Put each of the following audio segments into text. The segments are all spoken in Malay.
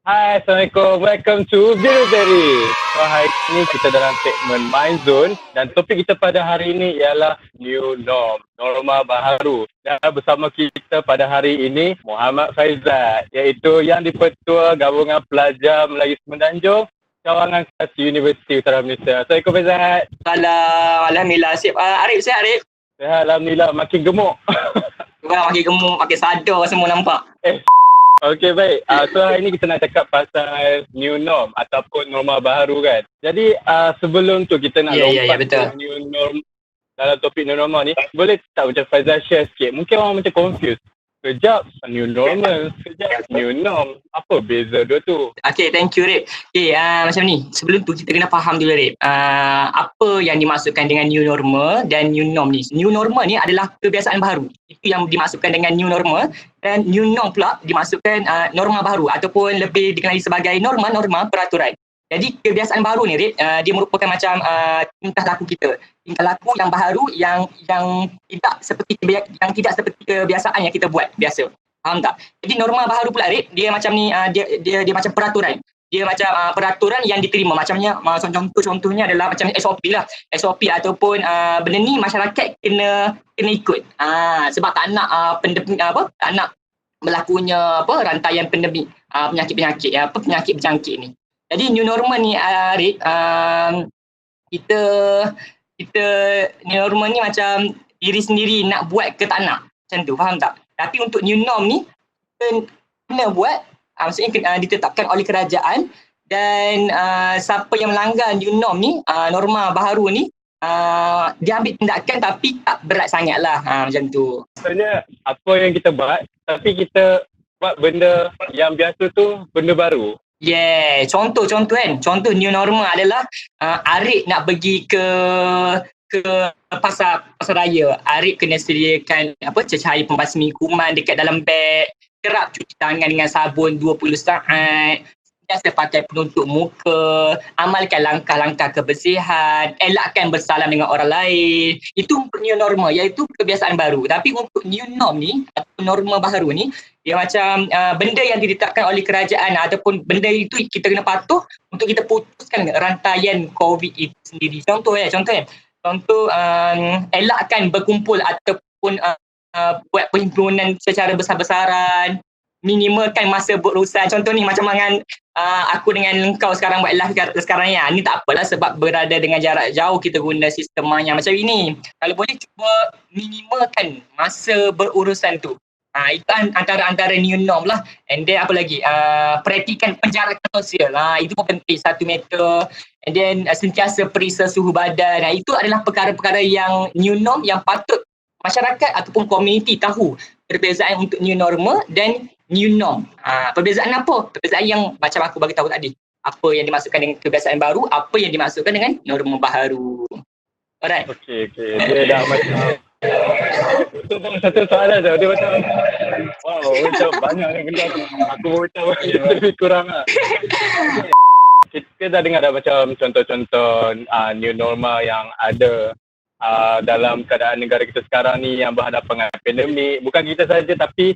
Hai, Assalamualaikum. Welcome to Billionaire. Hari ini kita dalam segmen My Zone dan topik kita pada hari ini ialah New Norm, norma baharu. Dan bersama kita pada hari ini Muhammad Faizal, iaitu Yang di-Pertua Gabungan Pelajar Melayu Semenanjung, Cawangan Kelasi Universiti Utara Malaysia. Assalamualaikum Faizal. Alhamdulillah. Sip. Arif, sihat Arif? Sehat, Alhamdulillah. Makin gemuk. Orang makin gemuk, makin sadar semua nampak. Okey, baik. So hari ini kita nak cakap pasal new norm ataupun norma baharu kan. Jadi sebelum tu kita nak lompat betul. ke new norm dalam topik new normal ni, boleh tak macam Faizal share sikit? Mungkin orang macam confused. Sekejap new normal, sekejap new norm. Apa beza dua tu? Okay, thank you Rip. Okay, macam ni. Sebelum tu kita kena faham dulu Rip. Apa yang dimaksudkan dengan new normal dan new norm ni. New normal ni adalah kebiasaan baru. Itu yang dimaksudkan dengan new normal. Dan new norm pula dimaksudkan norma baru ataupun lebih dikenali sebagai norma-norma peraturan. Jadi kebiasaan baru ni Rip, dia merupakan macam tingkah laku kita. Tingkah laku yang baharu yang tidak seperti kebiasaan yang kita buat biasa. Faham tak? Jadi norma baharu pula Rip, dia macam ni, dia macam peraturan. Dia macam peraturan yang diterima. Macamnya contohnya adalah macam SOP lah. SOP ataupun benda ni masyarakat kena ikut. Sebab tak nak tak nak berlakunya rantaian pandemik, penyakit berjangkit ni. Jadi new normal ni Arik, kita new normal ni macam diri sendiri nak buat ke tak nak. Macam tu, faham tak? Tapi untuk new norm ni kita kena buat, maksudnya ditetapkan oleh kerajaan dan siapa yang melanggar new norm ni, norma baharu ni, dia ambil tindakan tapi tak berat sangat lah, macam tu. Maksudnya apa yang kita buat tapi kita buat benda yang biasa tu benda baru. Yeah, contoh kan. Contoh new normal adalah Arik nak pergi ke pasar raya. Arik kena sediakan cecair pembasmi kuman dekat dalam beg. Kerap cuci tangan dengan sabun 20 saat. Biasa pakai penutup muka, amalkan langkah-langkah kebersihan, elakkan bersalam dengan orang lain. Itu untuk new normal, iaitu kebiasaan baru. Tapi untuk new norm ni, atau norma baharu ni, dia macam benda yang ditetapkan oleh kerajaan ataupun benda itu kita kena patuh untuk kita putuskan rantaian COVID itu sendiri. Contoh, elakkan berkumpul ataupun buat perhimpunan secara besar-besaran, minimalkan masa berurusan. Contoh ni macam dengan aku dengan engkau sekarang buat live sekarang ni. Ni tak apalah sebab berada dengan jarak jauh kita guna sistem yang macam ini. Kalau boleh cuba minimalkan masa berurusan tu. Itu antara new norm lah. And then apa lagi? Praktikan penjarakan sosial. Itu pun penting, 1 meter. And then sentiasa periksa suhu badan. Itu adalah perkara-perkara yang new norm yang patut masyarakat ataupun komuniti tahu perbezaan untuk new normal dan new norm. Perbezaan apa? Perbezaan yang macam aku bagi tahu tadi. Apa yang dimaksudkan dengan kebiasaan baru, apa yang dimaksudkan dengan norma baharu. Alright. Okay. Dia dah macam itu pun satu soalan tau. Dia macam macam banyak yang benda aku macam lebih kurang lah. Kita dah dengar dah macam contoh-contoh new normal yang ada dalam keadaan negara kita sekarang ni yang berhadapan dengan pandemik. Bukan kita saja tapi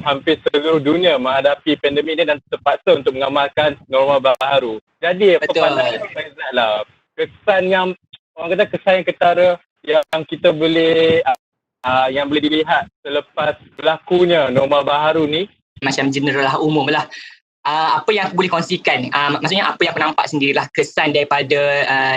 hampir seluruh dunia menghadapi pandemik ni dan terpaksa untuk mengamalkan norma baharu. Jadi apa pandangan Faizal lah, kesan yang orang kata kesan yang ketara yang kita boleh yang boleh dilihat selepas berlakunya norma baharu ni? Macam general lah, umum lah. Apa yang aku boleh kongsikan, maksudnya apa yang aku nampak sendirilah kesan daripada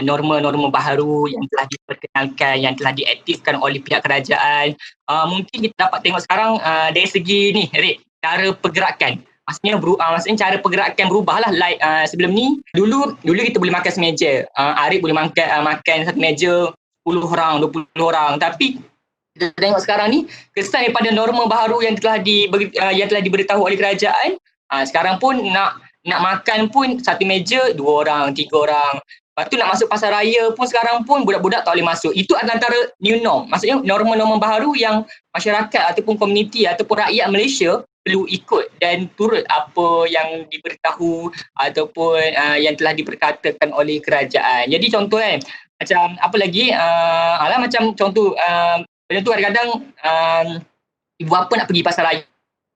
norma-norma baharu yang telah diperkenalkan, yang telah diaktifkan oleh pihak kerajaan. Mungkin kita dapat tengok sekarang dari segi ni, Rik, cara pergerakan. Maksudnya cara pergerakan berubah lah. Like sebelum ni, dulu kita boleh makan semeja. Arif boleh makan satu meja 10 orang, 20 orang. Tapi kita tengok sekarang ni, kesan daripada norma baharu yang telah diberitahu oleh kerajaan, sekarang pun nak makan pun satu meja 2 orang, 3 orang. Lepas tu nak masuk pasar raya pun sekarang pun budak-budak tak boleh masuk. Itu adalah antara new norm. Maksudnya norma-norma baharu yang masyarakat ataupun komuniti ataupun rakyat Malaysia perlu ikut dan turut apa yang diberitahu ataupun yang telah diperkatakan oleh kerajaan. Jadi contoh kan, macam apa lagi, macam contoh, benda tu kadang-kadang ibu bapa nak pergi pasar raya.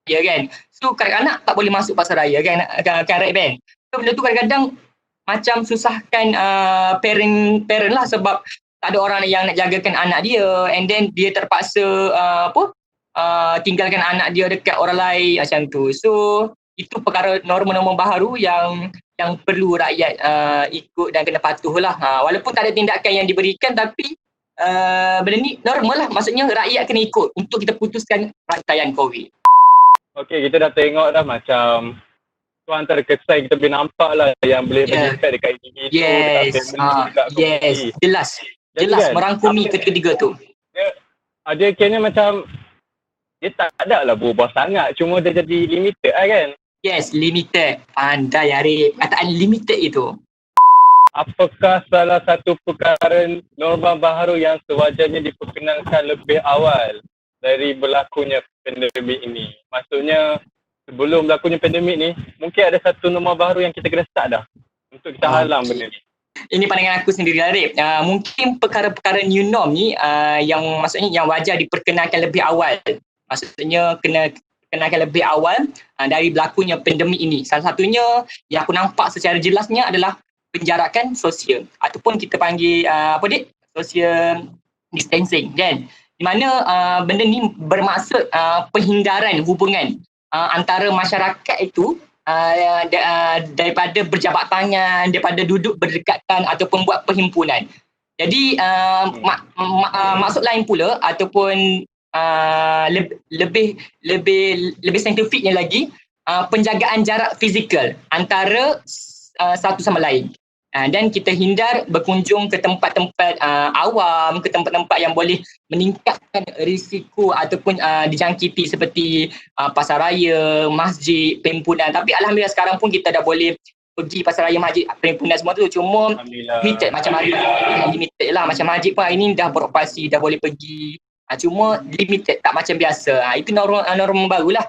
raya kan. So kanak-kanak tak boleh masuk pasar raya kan, Raib kan. So benda tu kadang-kadang macam susahkan parent lah, sebab tak ada orang yang nak jagakan anak dia, and then dia terpaksa tinggalkan anak dia dekat orang lain macam tu. So itu perkara norma-norma baru yang perlu rakyat ikut dan kena patuh lah. Walaupun tak ada tindakan yang diberikan, tapi benda ni normal lah. Maksudnya rakyat kena ikut untuk kita putuskan rantaian COVID. Okey, kita dah tengok dah macam tu antara kesan kita boleh nampak lah yang boleh berikat dekat individu, dekat family, dekat community. Jelas kan? Merangkumi ketiga tu. Dia kena macam dia tak ada lah berubah sangat, cuma dia jadi limited lah kan. Yes, limited. Pandai Arif, kataan limited itu. Apakah salah satu perkara norma baru yang sewajarnya diperkenalkan lebih awal dari berlakunya pandemik ini? Maksudnya sebelum berlakunya pandemik ni, mungkin ada satu norma baru yang kita kena start dah untuk kita halang benda ni. Ini pandangan aku sendiri Arif. Mungkin perkara-perkara new norm ni yang maksudnya yang wajar diperkenalkan lebih awal. Maksudnya kena kenalkan lebih awal dari berlakunya pandemik ini. Salah satunya yang aku nampak secara jelasnya adalah penjarakan sosial, ataupun kita panggil social distancing kan. Di mana benda ni bermaksud penghindaran hubungan antara masyarakat itu daripada berjabat tangan, daripada duduk berdekatan ataupun buat perhimpunan. Jadi maksud lain pula ataupun lebih saintifiknya lagi, penjagaan jarak fizikal antara satu sama lain. Dan kita hindar berkunjung ke tempat-tempat awam, ke tempat-tempat yang boleh meningkatkan risiko ataupun dijangkiti seperti pasar raya, masjid, perhimpunan. Tapi alhamdulillah sekarang pun kita dah boleh pergi pasar raya, masjid, perhimpunan semua tu. Cuma limited macam hari ni, limited lah. Macam masjid pun hari ni dah beroperasi, dah boleh pergi. Cuma limited, tak macam biasa. Itu norma barulah.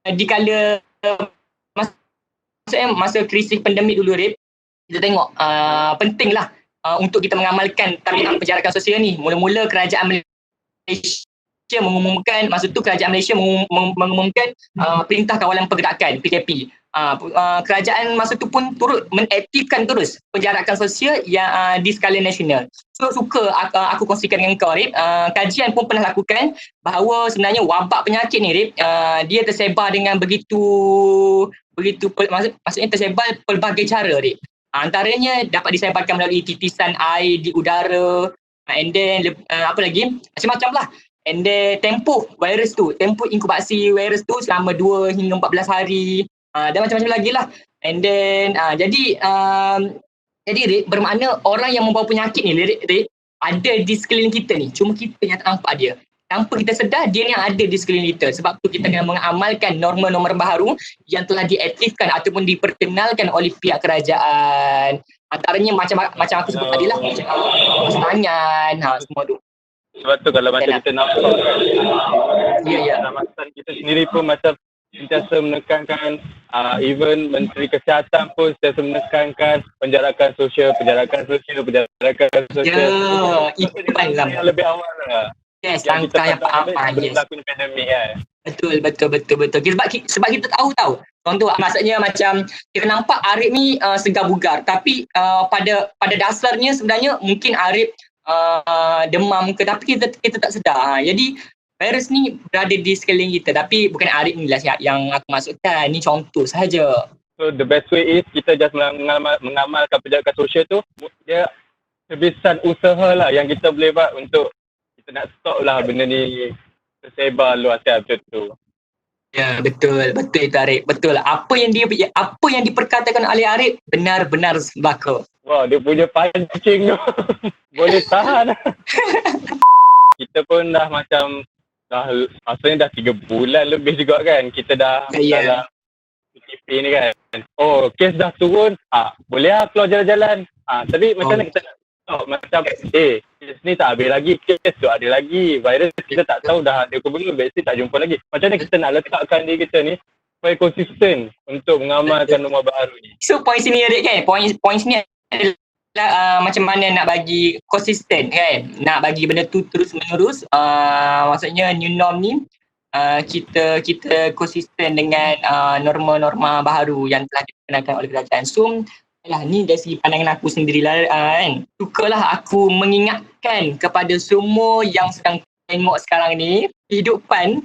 Di kala masa krisis pandemik dulu, Rip, kita tengok pentinglah untuk kita mengamalkan tabiat penjarakan sosial ni. Mula-mula kerajaan Malaysia mengumumkan, masa tu kerajaan Malaysia mengumumkan Perintah Kawalan Pergerakan PKP. Kerajaan masa tu pun turut mengaktifkan terus penjarakan sosial yang di skala nasional. So suka aku kongsikan dengan kau, Rip. Kajian pun pernah lakukan bahawa sebenarnya wabak penyakit ni, Rip, dia tersebar dengan begitu maksudnya tersebar pelbagai cara, Rip. Antaranya dapat disebarkan melalui titisan air di udara, and then apa lagi, macam-macam lah. And then tempoh inkubasi virus tu selama 2 hingga 14 hari. Dan macam-macam lagi lah. And then jadi Rick, bermakna orang yang membawa penyakit ni, Rick, ada di sekeliling kita ni. Cuma kita yang tak nampak dia. Tanpa kita sedar, dia yang ada di sekeliling kita. Sebab tu kita kena mengamalkan norma-norma baru yang telah diaktifkan ataupun diperkenalkan oleh pihak kerajaan. Antaranya macam aku sebut tadi lah, macam tangan, semua tu. Sebab tu kalau macam kita nampak Ramadan kita sendiri pun macam sentiasa menekankan, even Menteri Kesihatan pun sentiasa menekankan penjarakan sosial. Ya, itu paling lama. Yang lebih awal lah. Yes, langkah yang apa? Yes. Berlakunya pandemik kan. Betul. Sebab kita tahu. Contoh, maksudnya macam kita nampak Arif ni segar bugar, tapi pada dasarnya sebenarnya mungkin Arif demam ke, tapi kita tak sedar. Jadi virus ni berada di sekeliling kita, tapi bukan Arif ni lah yang aku maksudkan. Ni contoh sahaja. So the best way is kita just mengamalkan penjarakan sosial tu. Dia sebisan usaha lah yang kita boleh buat untuk kita nak stop lah benda ni tersebar luas macam tu. Ya, betul itu Arif. Betul. Apa yang diperkatakan oleh Arif benar-benar sembako. Wah, dia punya pancing tu boleh tahan. Kita pun dah macam maksudnya dah 3 bulan lebih juga kan kita dah dalam PKP ni kan. Oh, kes dah turun, boleh lah keluar jalan-jalan. Tapi macam mana kita nak stop? Macam kes ni tak habis lagi, kes tu ada lagi. Virus kita tak tahu dah ada ke belum, vaksin tak jumpa lagi. Macam mana kita nak letakkan diri kita ni supaya konsisten untuk mengamalkan norma baru ni? So point sini Adik kan, point sini adalah macam mana nak bagi konsisten kan, nak bagi benda tu terus menerus. Maksudnya new norm ni kita konsisten dengan norma-norma baharu yang telah diperkenalkan oleh kerajaan. So, ni dari segi pandangan aku sendirilah kan. Sukalah aku mengingatkan kepada semua yang sedang tengok sekarang ni, kehidupan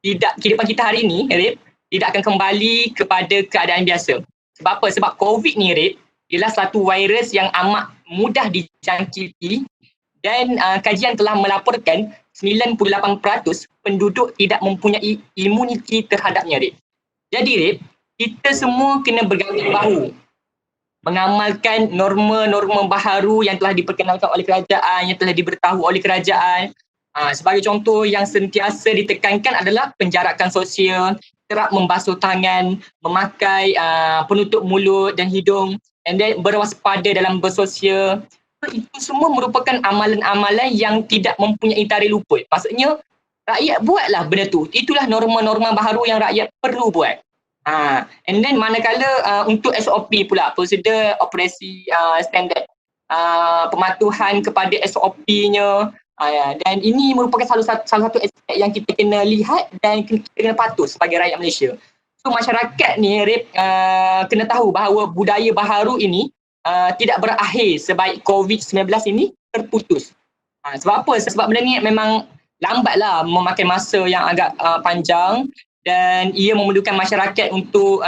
kita hari ni, Rip, tidak akan kembali kepada keadaan biasa. Sebab apa? Sebab COVID ni, Rip, ialah satu virus yang amat mudah dijangkiti dan kajian telah melaporkan 98% penduduk tidak mempunyai imuniti terhadapnya, Rip. Jadi, Rip, kita semua kena bergabung bahu mengamalkan norma-norma baharu yang telah diperkenalkan oleh kerajaan, yang telah diberitahu oleh kerajaan. Sebagai contoh yang sentiasa ditekankan adalah penjarakan sosial, kerap membasuh tangan, memakai penutup mulut dan hidung, and then berwaspada dalam bersosial. Itu semua merupakan amalan-amalan yang tidak mempunyai tarikh luput. Maksudnya, rakyat buatlah benda tu. Itulah norma-norma baharu yang rakyat perlu buat. And then manakala untuk SOP pula, prosedur operasi standard, pematuhan kepada SOP-nya, dan ini merupakan salah satu aspek yang kita kena lihat dan kita kena patuh sebagai rakyat Malaysia. So masyarakat ni, Rip, kena tahu bahawa budaya baharu ini tidak berakhir sebaik COVID-19 ini terputus. Sebab apa? Sebab benda ni memang lambatlah, memakan masa yang agak panjang, dan ia memerlukan masyarakat untuk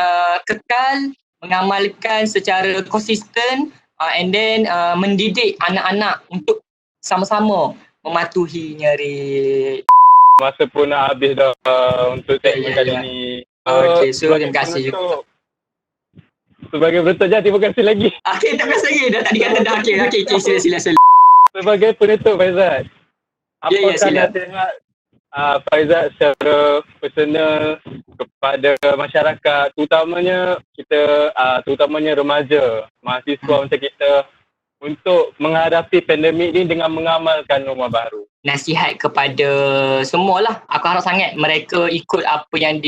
kekal mengamalkan secara konsisten, and then mendidik anak-anak untuk sama-sama mematuhinya, Rik. Masa pun nak habis dah untuk segmen kali ni. Okay, so terima kasih juga. Sebagai penutup, terima kasih lagi. Okay, terima kasih lagi. Dah tadi kata dah. Okay, sila. Sebagai penutup, Faizat, apakah nasihat Faizat secara personal kepada masyarakat, terutamanya remaja, mahasiswa macam kita, untuk menghadapi pandemik ni dengan mengamalkan norma baru? Nasihat kepada semualah. Aku harap sangat mereka ikut apa yang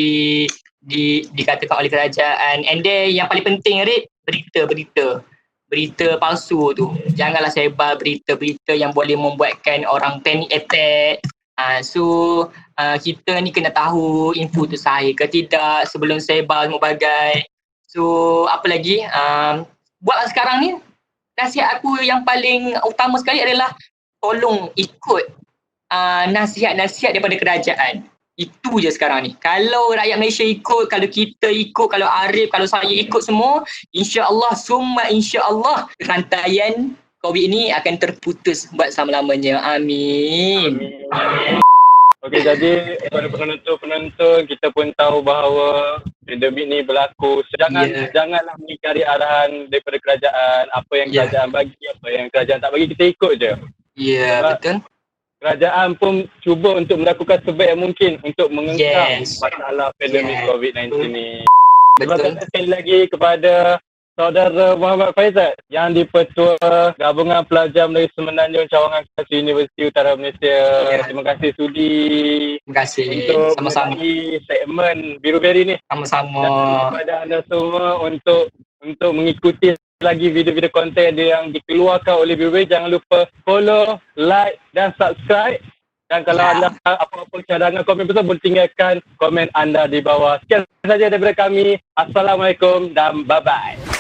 dikatakan oleh kerajaan. And then yang paling penting, Rik, berita palsu tu. Janganlah sebar berita-berita yang boleh membuatkan orang panic attack. So kita ni kena tahu info tu sahih ke tidak sebelum sebar semua bagai. So apa lagi, buatlah sekarang ni, nasihat aku yang paling utama sekali adalah tolong ikut nasihat-nasihat daripada kerajaan. Itu je sekarang ni. Kalau rakyat Malaysia ikut, kalau kita ikut, kalau Arif, kalau saya ikut semua, insya-Allah, summa insya-Allah, rantaian COVID ini akan terputus buat selama-lamanya. Amin. Okey, jadi kepada penonton, kita pun tahu bahawa pandemik ni berlaku. Janganlah mengingkari arahan daripada kerajaan. Apa yang kerajaan bagi, apa yang kerajaan tak bagi, kita ikut je. Betul. Kerajaan pun cuba untuk melakukan sebaik mungkin untuk mengengkang masalah pandemik COVID-19 ni. Terima kasih sekali lagi kepada Saudara Muhammad Faizat yang di-Pertua Gabungan Pelajar Melayu Semenanjung Cawangan Keras Universiti Utara Malaysia. Terima kasih sudi. Terima kasih. Untuk sama-sama di segmen Biru Beri ni. Sama-sama. Dan kepada anda semua untuk mengikuti lagi video-video konten yang dikeluarkan oleh Biru Beri, jangan lupa follow, like dan subscribe. Dan kalau anda apa-apa cadangan komen besar, boleh tinggalkan komen anda di bawah. Sekian saja daripada kami. Assalamualaikum dan bye-bye.